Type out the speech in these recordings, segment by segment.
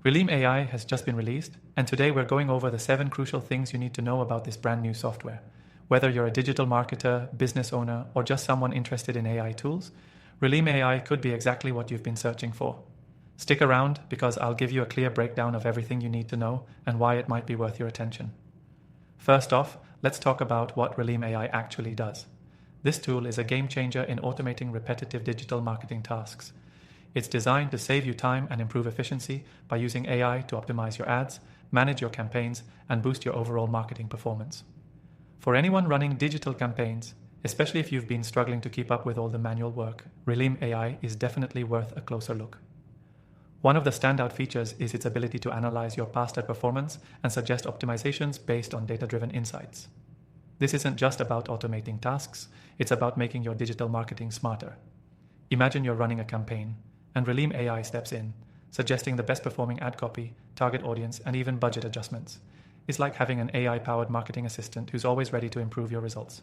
Releem AI has just been released, and today we're going over the 7 crucial things you need to know about this brand new software. Whether you're a digital marketer, business owner, or just someone interested in AI tools, Releem AI could be exactly what you've been searching for. Stick around because I'll give you a clear breakdown of everything you need to know and why it might be worth your attention. First off, let's talk about what Releem AI actually does. This tool is a game changer in automating repetitive digital marketing tasks. It's designed to save you time and improve efficiency by using AI to optimize your ads, manage your campaigns, and boost your overall marketing performance. For anyone running digital campaigns, especially if you've been struggling to keep up with all the manual work, Releem AI is definitely worth a closer look. One of the standout features is its ability to analyze your past ad performance and suggest optimizations based on data-driven insights. This isn't just about automating tasks, it's about making your digital marketing smarter. Imagine you're running a campaign, and Releem AI steps in, suggesting the best performing ad copy, target audience, and even budget adjustments. It's like having an AI-powered marketing assistant who's always ready to improve your results.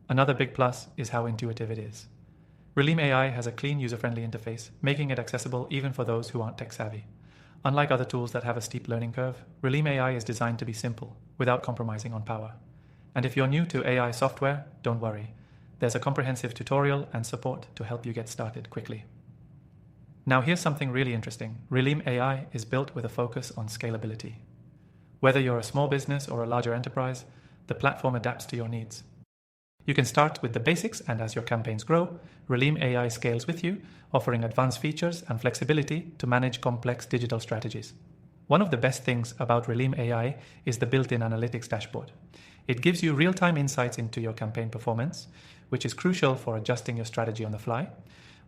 Another big plus is how intuitive it is. Releem AI has a clean, user-friendly interface, making it accessible even for those who aren't tech-savvy. Unlike other tools that have a steep learning curve, Releem AI is designed to be simple, without compromising on power. And if you're new to AI software, don't worry. There's a comprehensive tutorial and support to help you get started quickly. Now here's something really interesting. Releem AI is built with a focus on scalability. Whether you're a small business or a larger enterprise, the platform adapts to your needs. You can start with the basics, and as your campaigns grow, Releem AI scales with you, offering advanced features and flexibility to manage complex digital strategies. One of the best things about Releem AI is the built-in analytics dashboard. It gives you real-time insights into your campaign performance, which is crucial for adjusting your strategy on the fly.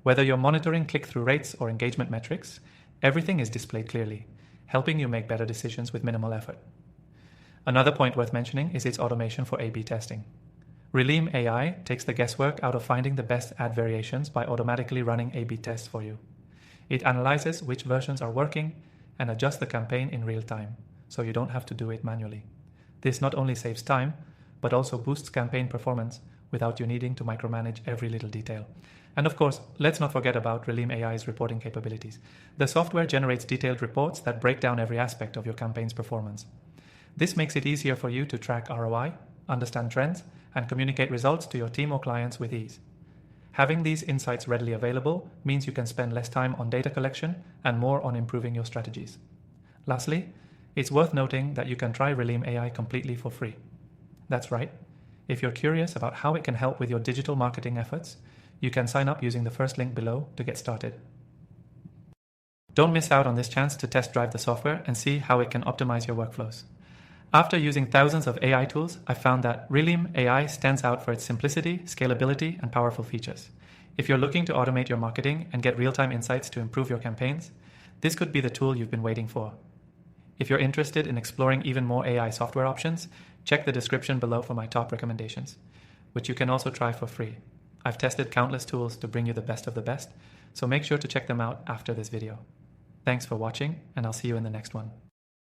Whether you're monitoring click-through rates or engagement metrics, everything is displayed clearly, helping you make better decisions with minimal effort. Another point worth mentioning is its automation for A/B testing. Releem AI takes the guesswork out of finding the best ad variations by automatically running A/B tests for you. It analyzes which versions are working and adjusts the campaign in real time, so you don't have to do it manually. This not only saves time, but also boosts campaign performance without you needing to micromanage every little detail. And of course, let's not forget about Releem AI's reporting capabilities. The software generates detailed reports that break down every aspect of your campaign's performance. This makes it easier for you to track ROI, understand trends, and communicate results to your team or clients with ease. Having these insights readily available means you can spend less time on data collection and more on improving your strategies. Lastly, it's worth noting that you can try Releem AI completely for free. That's right. If you're curious about how it can help with your digital marketing efforts, you can sign up using the first link below to get started. Don't miss out on this chance to test drive the software and see how it can optimize your workflows. After using thousands of AI tools, I found that Releem AI stands out for its simplicity, scalability, and powerful features. If you're looking to automate your marketing and get real-time insights to improve your campaigns, this could be the tool you've been waiting for. If you're interested in exploring even more AI software options, check the description below for my top recommendations, which you can also try for free. I've tested countless tools to bring you the best of the best, so make sure to check them out after this video. Thanks for watching, and I'll see you in the next one.